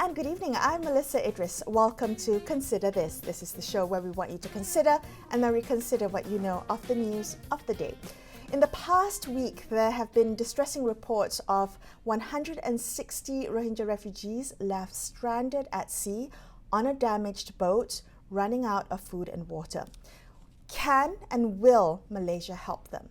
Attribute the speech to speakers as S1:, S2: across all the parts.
S1: and good evening. I'm Melissa Idris. Welcome to Consider This. This is the show where we want you to consider and then reconsider what you know of the news of the day. In the past week, there have been distressing reports of 160 Rohingya refugees left stranded at sea on a damaged boat, running out of food and water. Can and will Malaysia help them?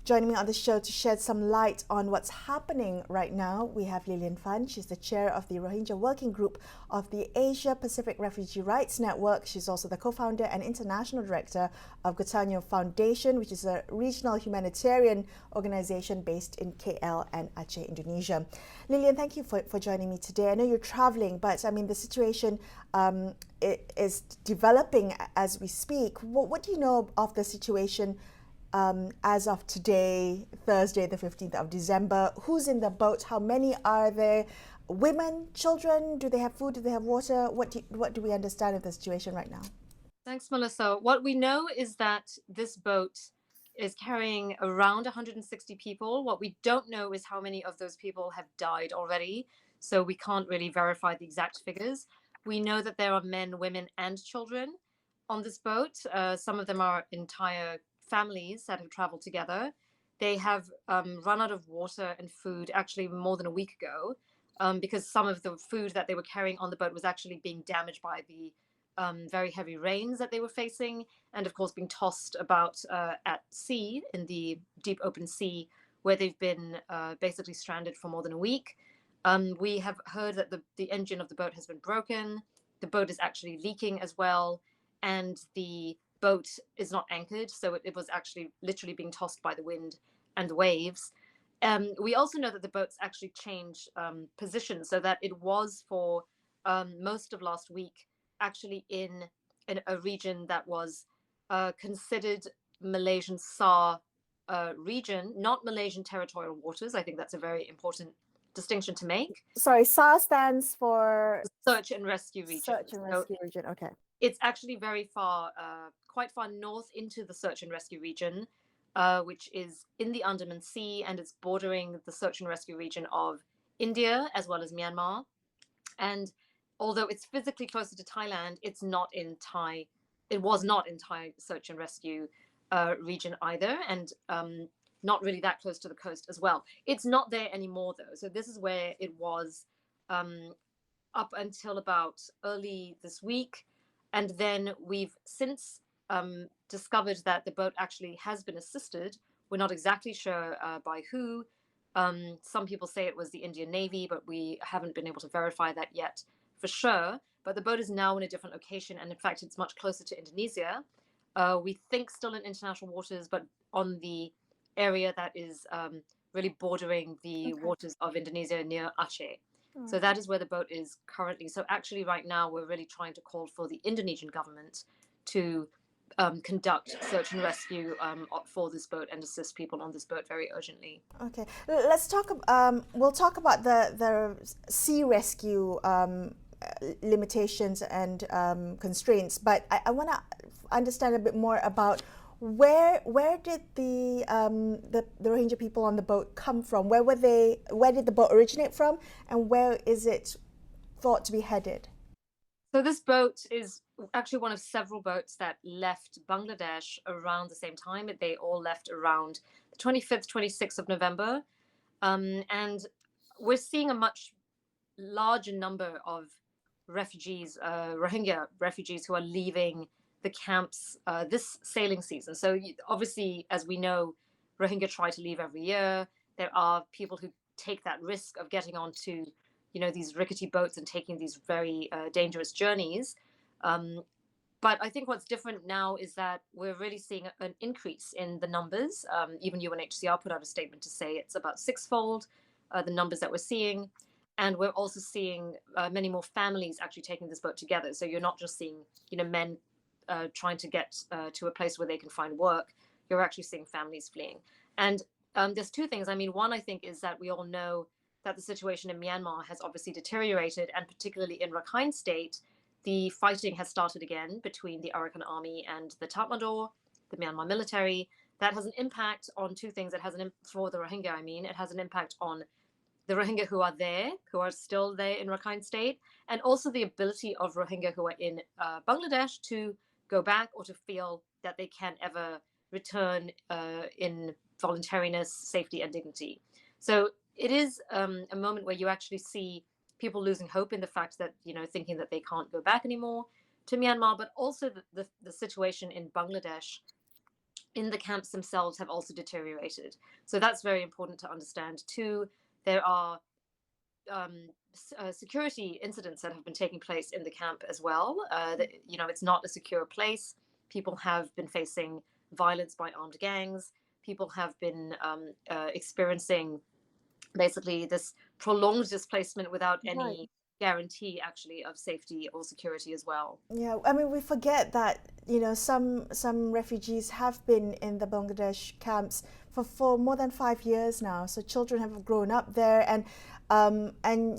S1: Joining me on the show to shed some light on what's happening right now, we have Lilianne Fan. She's the chair of the Rohingya Working Group of the Asia Pacific Refugee Rights Network. She's also the co-founder and international director of Gutanyo Foundation, which is a regional humanitarian organization based in KL and Aceh, Indonesia. Lilianne, thank you for joining me today. I know you're traveling, but I mean, the situation is developing as we speak. What do you know of the situation as of today, Thursday, the 15th of December? Who's in the boat? How many are there? Women, children? Do they have food? Do they have water? What do we understand of the situation right now?
S2: Thanks, Melissa. What we know is that this boat is carrying around 160 people. What we don't know is how many of those people have died already. So we can't really verify the exact figures. We know that there are men, women, and children on this boat. Some of them are entire families that have traveled together. They have run out of water and food actually more than a week ago, because some of the food that they were carrying on the boat was actually being damaged by the very heavy rains that they were facing, and of course being tossed about at sea in the deep open sea, where they've been basically stranded for more than a week. We have heard that the engine of the boat has been broken. The boat is actually leaking as well, and the boat is not anchored, so it was actually literally being tossed by the wind and the waves. We also know that the boats actually changed position, so that it was for most of last week actually in a region that was considered Malaysian SAR region, not Malaysian territorial waters. I think that's a very important distinction to make.
S1: Sorry, SAR stands for
S2: Search and Rescue Region.
S1: Search and Rescue Region, okay.
S2: It's actually very far, quite far north into the search and rescue region, which is in the Andaman Sea, and it's bordering the search and rescue region of India as well as Myanmar. And although it's physically closer to Thailand, it's not in Thai. It was not in Thai search and rescue region either, and not really that close to the coast as well. It's not there anymore though. So this is where it was up until about early this week. And then we've since discovered that the boat actually has been assisted. We're not exactly sure by who. Some people say it was the Indian Navy, but we haven't been able to verify that yet for sure. But the boat is now in a different location, and in fact, it's much closer to Indonesia. We think still in international waters, but on the area that is really bordering the waters of Indonesia near Aceh. So that is where the boat is currently. So actually right now we're really trying to call for the Indonesian government to conduct search and rescue for this boat and assist people on this boat very urgently.
S1: Okay, let's talk. We'll talk about the sea rescue limitations and constraints, but I want to understand a bit more about where did the Rohingya people on the boat come from? Where were they? Where did the boat originate from, and where is it thought to be headed?
S2: So this boat is actually one of several boats that left Bangladesh around the same time. They all left around the 25th, 26th of November, and we're seeing a much larger number of refugees, Rohingya refugees, who are leaving the camps this sailing season. So obviously, as we know, Rohingya try to leave every year. There are people who take that risk of getting onto, these rickety boats and taking these very dangerous journeys. But I think what's different now is that we're really seeing an increase in the numbers. Even UNHCR put out a statement to say it's about sixfold the numbers that we're seeing. And we're also seeing many more families actually taking this boat together. So you're not just seeing, men trying to get to a place where they can find work. You're actually seeing families fleeing. And there's two things. I mean, one, I think, is that we all know that the situation in Myanmar has obviously deteriorated, and particularly in Rakhine State, the fighting has started again between the Arakan army and the Tatmadaw, the Myanmar military. That has an impact on two things. It has for the Rohingya, it has an impact on the Rohingya who are there, who are still there in Rakhine State, and also the ability of Rohingya who are in Bangladesh to go back or to feel that they can ever return in voluntariness, safety, and dignity. So it is a moment where you actually see people losing hope in the fact that, thinking that they can't go back anymore to Myanmar, but also the situation in Bangladesh in the camps themselves have also deteriorated. So that's very important to understand too. There are security incidents that have been taking place in the camp as well. It's not a secure place. People have been facing violence by armed gangs. People have been experiencing basically this prolonged displacement without any guarantee actually of safety or security as well.
S1: Yeah, I mean, we forget that, some refugees have been in the Bangladesh camps for more than 5 years now. So children have grown up there, and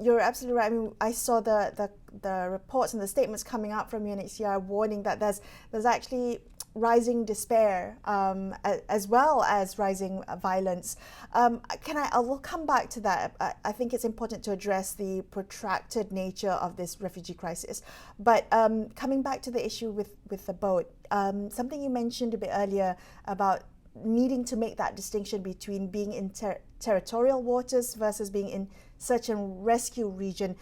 S1: you're absolutely right. I mean, I saw the reports and the statements coming out from UNHCR warning that there's actually rising despair, as well as rising violence. I will come back to that. I think it's important to address the protracted nature of this refugee crisis. But coming back to the issue with the boat, something you mentioned a bit earlier about needing to make that distinction between being in territorial waters versus being in search and rescue region.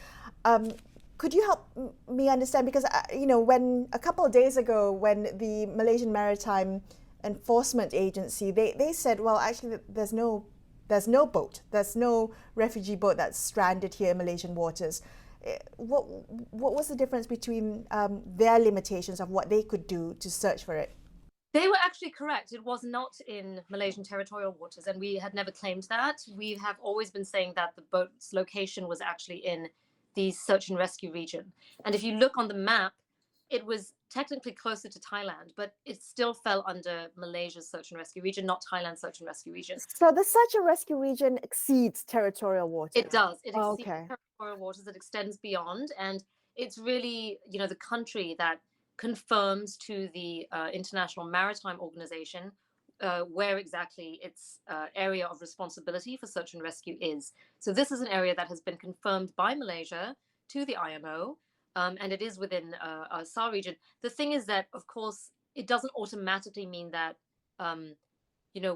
S1: Could you help me understand? Because, when a couple of days ago, when the Malaysian Maritime Enforcement Agency, they said, well, actually, there's no boat, there's no refugee boat that's stranded here in Malaysian waters. What was the difference between their limitations of what they could do to search for it?
S2: They were actually correct. It was not in Malaysian territorial waters, and we had never claimed that. We have always been saying that the boat's location was actually in the search and rescue region. And if you look on the map, it was technically closer to Thailand, but it still fell under Malaysia's search and rescue region, not Thailand's search and rescue region.
S1: So the search and rescue region exceeds territorial waters?
S2: It does. It exceeds territorial waters. It extends beyond. And it's really, the country that confirms to the International Maritime Organization where exactly its area of responsibility for search and rescue is. So this is an area that has been confirmed by Malaysia to the IMO, and it is within our SAR region. The thing is that, of course, it doesn't automatically mean that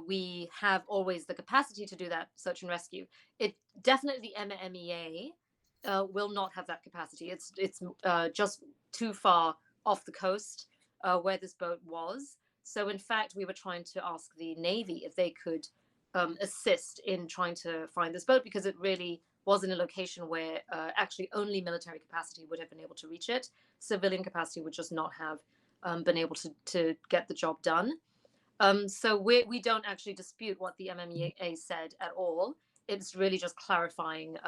S2: we have always the capacity to do that search and rescue. It definitely, MEA will not have that capacity. It's just too far off the coast where this boat was. So in fact, we were trying to ask the Navy if they could assist in trying to find this boat, because it really was in a location where actually only military capacity would have been able to reach it. Civilian capacity would just not have been able to get the job done. So we don't actually dispute what the MEA said at all. It's really just clarifying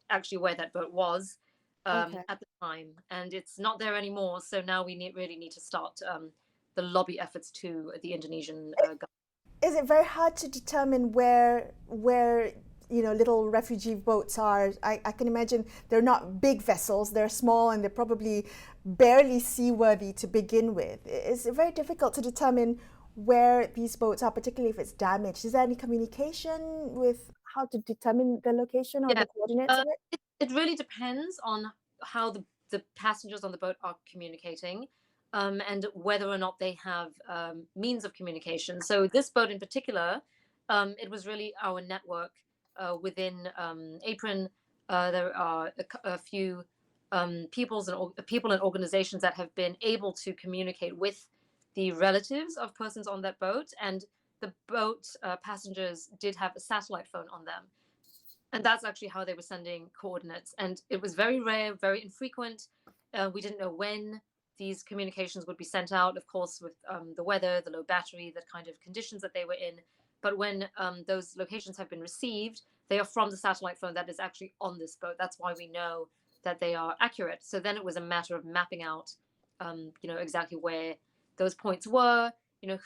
S2: actually where that boat was at the time, and it's not there anymore. So now we really need to start the lobby efforts to the Indonesian government.
S1: Is it very hard to determine where little refugee boats are? I can imagine they're not big vessels, they're small, and they're probably barely seaworthy to begin with. Is it very difficult to determine where these boats are, particularly if it's damaged? Is there any communication with how to determine the location or the coordinates of it?
S2: It really depends on how the passengers on the boat are communicating, and whether or not they have means of communication. So this boat in particular, it was really our network within APRIN. There are a few people and organizations that have been able to communicate with the relatives of persons on that boat, and the boat passengers did have a satellite phone on them. And that's actually how they were sending coordinates. And it was very rare, very infrequent. We didn't know when these communications would be sent out, of course, with the weather, the low battery, the kind of conditions that they were in. But when those locations have been received, they are from the satellite phone that is actually on this boat. That's why we know that they are accurate. So then it was a matter of mapping out, exactly where those points were,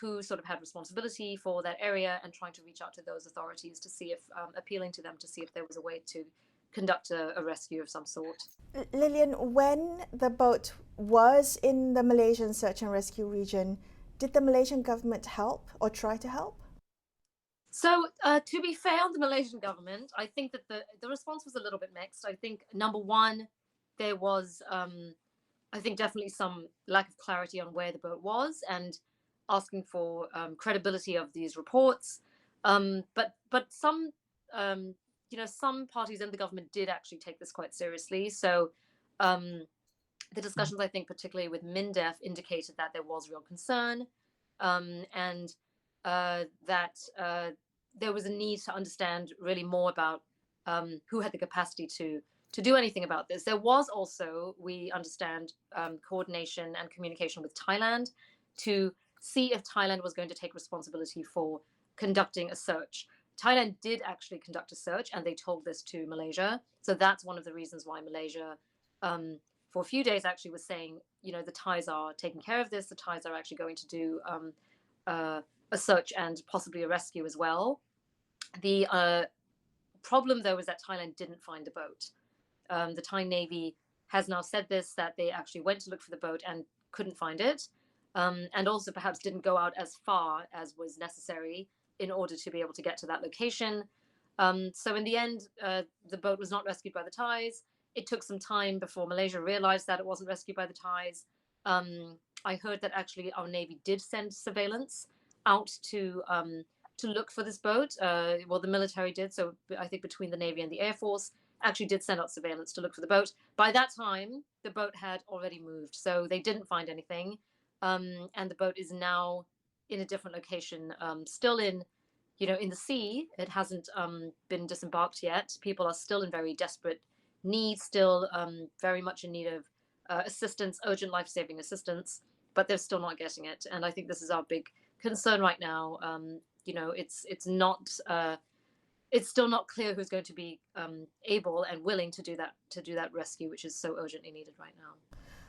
S2: who sort of had responsibility for that area, and trying to reach out to those authorities to see if, appealing to them to see if there was a way to conduct a rescue of some sort.
S1: Lilianne, when the boat was in the Malaysian search and rescue region, did the Malaysian government help or try to help?
S2: So, to be fair on the Malaysian government, I think that the response was a little bit mixed. I think number one, there was, I think, definitely some lack of clarity on where the boat was and asking for credibility of these reports. But some, some parties in the government did actually take this quite seriously. So. Um, the discussions, I think, particularly with MINDEF, indicated that there was real concern, and that there was a need to understand really more about who had the capacity to do anything about this. There was also, we understand, coordination and communication with Thailand to see if Thailand was going to take responsibility for conducting a search. Thailand did actually conduct a search, and they told this to Malaysia. So that's one of the reasons why Malaysia, for a few days, actually was saying, the Thais are taking care of this. The Thais are actually going to do a search and possibly a rescue as well. The problem, though, is that Thailand didn't find the boat. The Thai Navy has now said this, that they actually went to look for the boat and couldn't find it, and also perhaps didn't go out as far as was necessary in order to be able to get to that location. So in the end, the boat was not rescued by the Thais. It took some time before Malaysia realized that it wasn't rescued by the Thais. I heard that actually our Navy did send surveillance out to look for this boat. Well, the military did. So I think between the Navy and the Air Force actually did send out surveillance to look for the boat. By that time, the boat had already moved. So they didn't find anything. And the boat is now in a different location, still in the sea. It hasn't been disembarked yet. People are still in very desperate need, still very much in need of assistance, urgent life-saving assistance, but they're still not getting it. And I think this is our big concern right now. It's still not clear who's going to be able and willing to do that rescue, which is so urgently needed right now.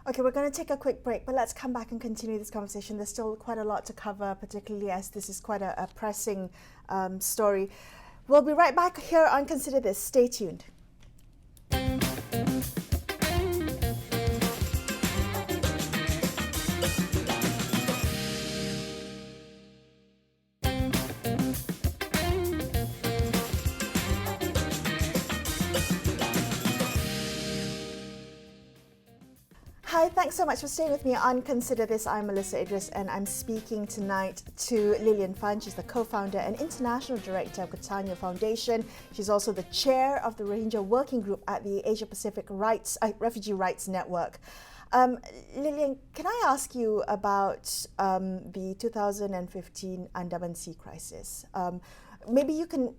S1: Okay, we're going to take a quick break, but let's come back and continue this conversation. There's still quite a lot to cover, particularly as this is quite a pressing story. We'll be right back here on Consider This. Stay tuned. Hi, thanks so much for staying with me on Consider This. I'm Melissa Idris, and I'm speaking tonight to Lilianne Fan. She's the co-founder and international director of Catania Foundation. She's also the chair of the Rohingya Working Group at the Asia Pacific Refugee Rights Network. Lilianne, can I ask you about the 2015 Andaman Sea Crisis? Maybe you can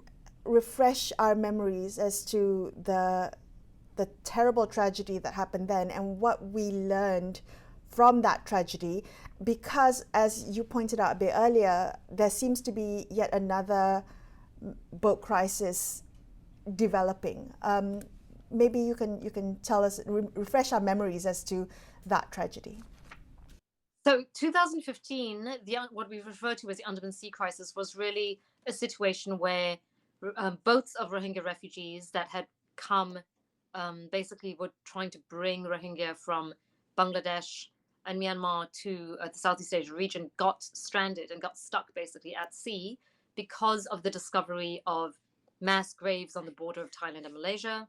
S1: refresh our memories as to the terrible tragedy that happened then and what we learned from that tragedy, because as you pointed out a bit earlier, there seems to be yet another boat crisis developing. Maybe you can tell us, refresh our memories as to that tragedy.
S2: So 2015, what we refer to as the Andaman Sea Crisis, was really a situation where boats of Rohingya refugees that had come basically were trying to bring Rohingya from Bangladesh and Myanmar to the Southeast Asia region, got stranded and got stuck basically at sea because of the discovery of mass graves on the border of Thailand and Malaysia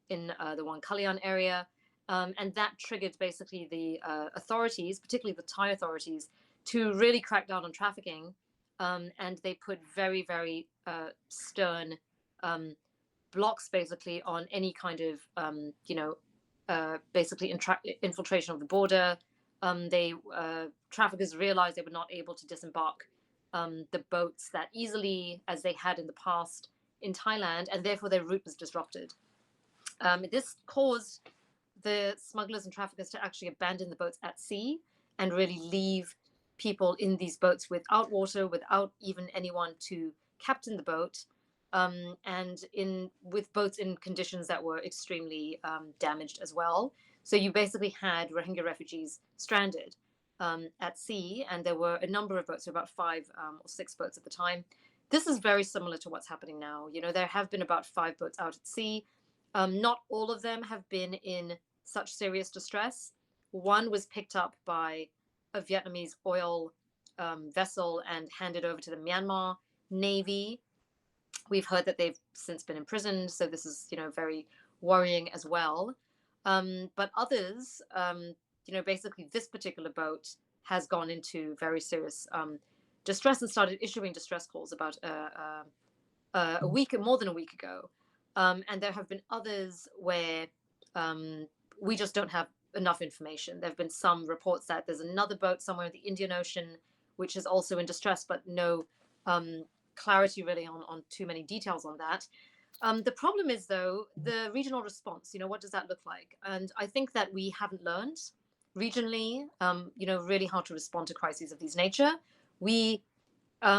S2: in the Wang Kalian area. And that triggered basically the authorities, particularly the Thai authorities, to really crack down on trafficking. And they put very, very stern blocks basically on any kind of basically infiltration of the border. Traffickers realized they were not able to disembark the boats that easily as they had in the past in Thailand, and therefore their route was disrupted. This caused the smugglers and traffickers to actually abandon the boats at sea and really leave people in these boats without water, without even anyone to captain the boat. And with boats in conditions that were extremely damaged as well. So you basically had Rohingya refugees stranded at sea, and there were a number of boats, so about 5 or 6 boats at the time. This is very similar to what's happening now. There have been about 5 boats out at sea. Not all of them have been in such serious distress. One was picked up by a Vietnamese oil vessel and handed over to the Myanmar Navy. We've heard that they've since been imprisoned, so this is, very worrying as well. But others, basically this particular boat has gone into very serious distress and started issuing distress calls about more than a week ago. And there have been others where we just don't have enough information. There have been some reports that there's another boat somewhere in the Indian Ocean which is also in distress, but no clarity really on too many details on that. The problem is, though, the regional response. What does that look like? And I think that we haven't learned regionally, really how to respond to crises of this nature. We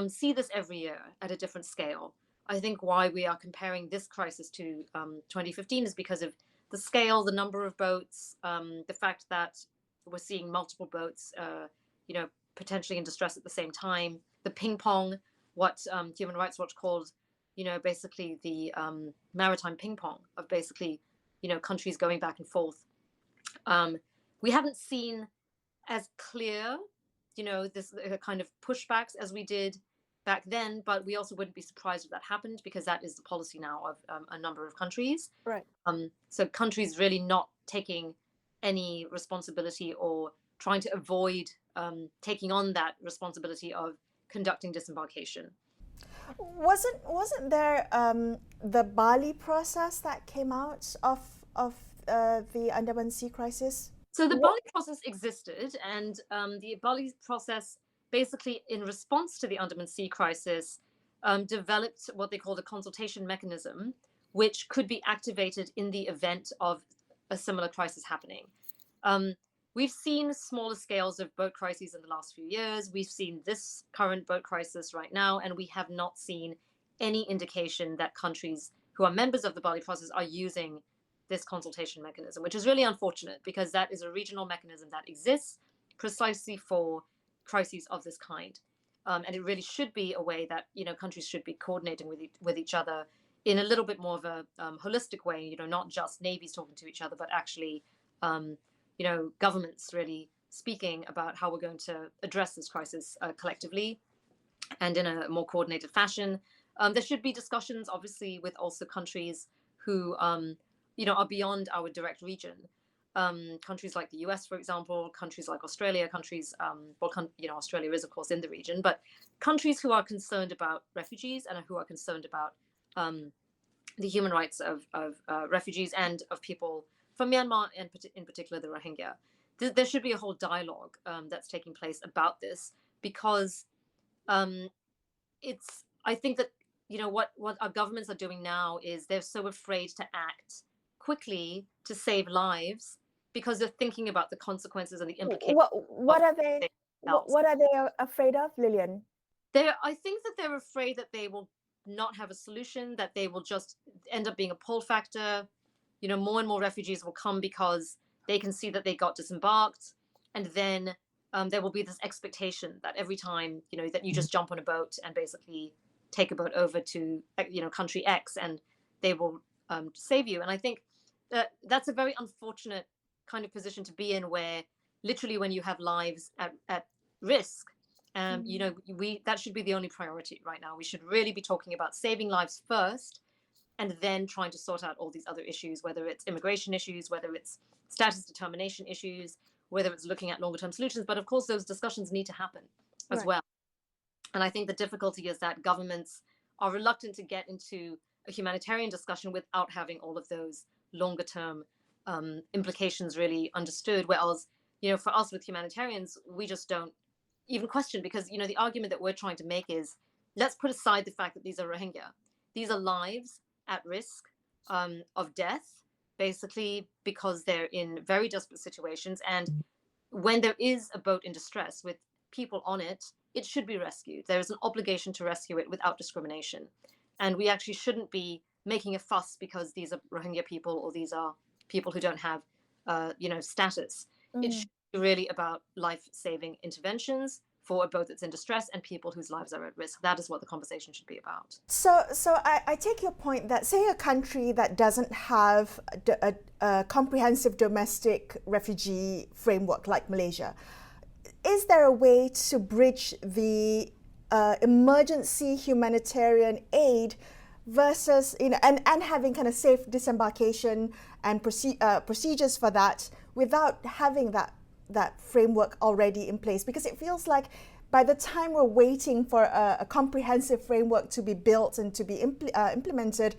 S2: see this every year at a different scale. I think why we are comparing this crisis to 2015 is because of the scale, the number of boats, the fact that we're seeing multiple boats, potentially in distress at the same time, the ping pong, what Human Rights Watch called, basically the maritime ping pong of basically, countries going back and forth. We haven't seen as clear, this kind of pushbacks as we did back then, but we also wouldn't be surprised if that happened because that is the policy now of a number of countries.
S1: Right.
S2: So countries really not taking any responsibility or trying to avoid taking on that responsibility of conducting disembarkation.
S1: Wasn't there the Bali process that came out of the Andaman Sea Crisis?
S2: So the Bali process existed, and the Bali process, basically in response to the Andaman Sea Crisis, developed what they called a consultation mechanism, which could be activated in the event of a similar crisis happening. We've seen smaller scales of boat crises in the last few years. We've seen this current boat crisis right now, and we have not seen any indication that countries who are members of the Bali process are using this consultation mechanism, which is really unfortunate because that is a regional mechanism that exists precisely for crises of this kind. And it really should be a way that, countries should be coordinating with each other in a little bit more of a holistic way, not just navies talking to each other, but actually, governments really speaking about how we're going to address this crisis collectively and in a more coordinated fashion. There should be discussions, obviously, with also countries who, are beyond our direct region. Countries like the US, for example, countries like Australia, Australia is, of course, in the region, but countries who are concerned about refugees and who are concerned about the human rights of refugees and of people from Myanmar, and in particular the Rohingya. There should be a whole dialogue that's taking place about this because I think that, what our governments are doing now is they're so afraid to act quickly to save lives because they're thinking about the consequences and the implications.
S1: What are they afraid of, Lilianne?
S2: I think that they're afraid that they will not have a solution, that they will just end up being a pull factor. More and more refugees will come because they can see that they got disembarked, and then there will be this expectation that every time, that you just jump on a boat and basically take a boat over to, country X, and they will save you. And I think that's a very unfortunate kind of position to be in, where literally when you have lives at risk, that should be the only priority right now. We should really be talking about saving lives first, and then trying to sort out all these other issues, whether it's immigration issues, whether it's status determination issues, whether it's looking at longer term solutions. But of course, those discussions need to happen as well. And I think the difficulty is that governments are reluctant to get into a humanitarian discussion without having all of those longer term implications really understood. Whereas, for us with humanitarians, we just don't even question, because, the argument that we're trying to make is, let's put aside the fact that these are Rohingya. These are lives at risk of death, basically because they're in very desperate situations. And when there is a boat in distress with people on it, it should be rescued. There is an obligation to rescue it without discrimination. And we actually shouldn't be making a fuss because these are Rohingya people or these are people who don't have, status. It should be really about life-saving interventions for a boat that's in distress and people whose lives are at risk. That is what the conversation should be about.
S1: So I take your point that, say, a country that doesn't have a comprehensive domestic refugee framework like Malaysia, is there a way to bridge the emergency humanitarian aid versus, and having kind of safe disembarkation and procedures for that without having that framework already in place? Because it feels like by the time we're waiting for a comprehensive framework to be built and to be implemented,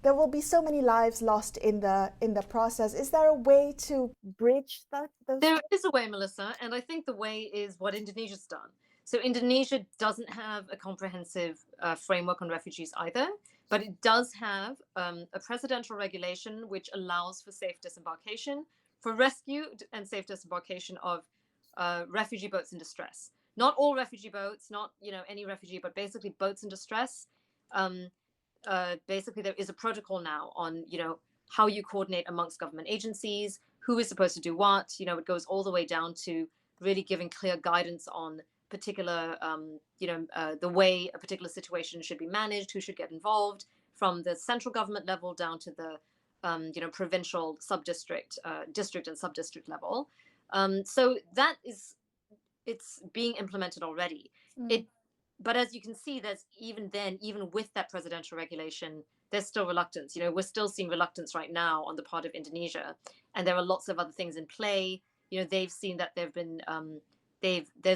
S1: there will be so many lives lost in the process. Is there a way to bridge that?
S2: There is a way, Melissa, and I think the way is what Indonesia's done. So Indonesia doesn't have a comprehensive framework on refugees either, but it does have a presidential regulation which allows for safe disembarkation, for rescue and safe disembarkation of refugee boats in distress. Not all refugee boats, not any refugee, but basically boats in distress. Basically, there is a protocol now on how you coordinate amongst government agencies, who is supposed to do what. It goes all the way down to really giving clear guidance on particular, the way a particular situation should be managed, who should get involved, from the central government level down to the, provincial, sub-district, district and sub-district level. So it's being implemented already. But as you can see, there's even with that presidential regulation, there's still reluctance. We're still seeing reluctance right now on the part of Indonesia, and there are lots of other things in play. They've seen that there's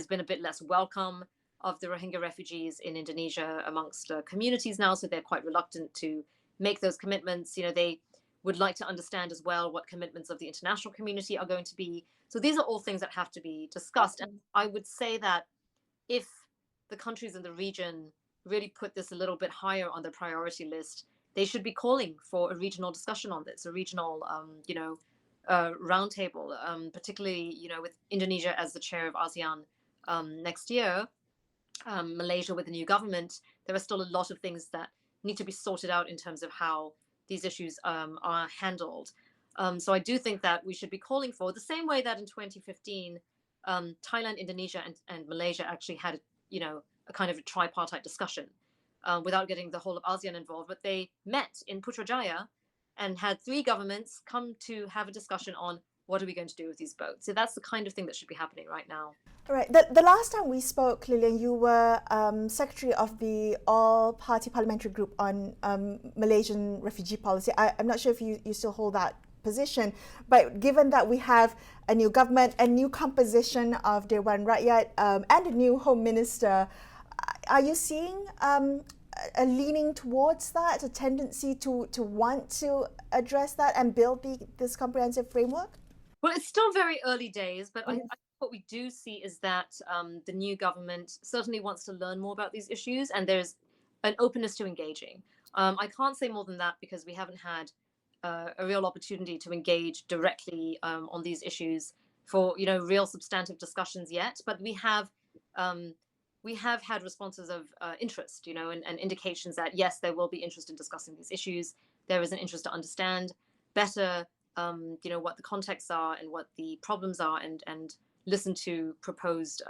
S2: been a bit less welcome of the Rohingya refugees in Indonesia amongst communities now, so they're quite reluctant to make those commitments. They would like to understand as well what commitments of the international community are going to be. So these are all things that have to be discussed. And I would say that if the countries in the region really put this a little bit higher on the priority list, they should be calling for a regional discussion on this, a regional, roundtable, particularly, with Indonesia as the chair of ASEAN next year, Malaysia with the new government. There are still a lot of things that need to be sorted out in terms of how these issues are handled. So I do think that we should be calling for, the same way that in 2015, Thailand, Indonesia, and Malaysia actually had a kind of a tripartite discussion without getting the whole of ASEAN involved. But they met in Putrajaya and had 3 governments come to have a discussion on what are we going to do with these boats. So that's the kind of thing that should be happening right now.
S1: All right. The last time we spoke, Lilianne, you were secretary of the All-Party Parliamentary Group on Malaysian refugee policy. I'm not sure if you still hold that position, but given that we have a new government, a new composition of Dewan Rakyat, and a new Home Minister, are you seeing a leaning towards that, a tendency to want to address that and build this comprehensive framework?
S2: Well, it's still very early days, but I think what we do see is that the new government certainly wants to learn more about these issues, and there's an openness to engaging. I can't say more than that because we haven't had a real opportunity to engage directly on these issues for real substantive discussions yet. But we have had responses of interest, and indications that yes, there will be interest in discussing these issues. There is an interest to understand better, what the contexts are and what the problems are, and listen to proposed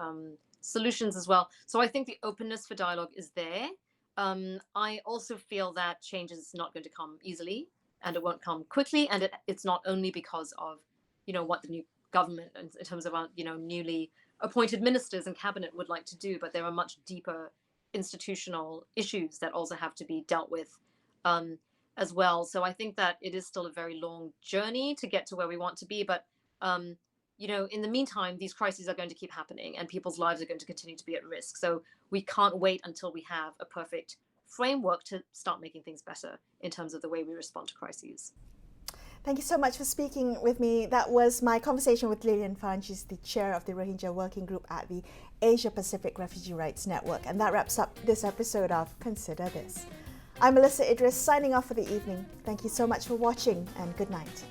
S2: solutions as well. So I think the openness for dialogue is there. I also feel that change is not going to come easily, and it won't come quickly, and it's not only because of what the new government, in terms of our newly appointed ministers and cabinet, would like to do, but there are much deeper institutional issues that also have to be dealt with as well. So I think that it is still a very long journey to get to where we want to be, but in the meantime, these crises are going to keep happening and people's lives are going to continue to be at risk. So we can't wait until we have a perfect framework to start making things better in terms of the way we respond to crises.
S1: Thank you so much for speaking with me. That was my conversation with Lilianne Fan. She's the chair of the Rohingya Working Group at the Asia Pacific Refugee Rights Network. And that wraps up this episode of Consider This. I'm Melissa Idris, signing off for the evening. Thank you so much for watching, and good night.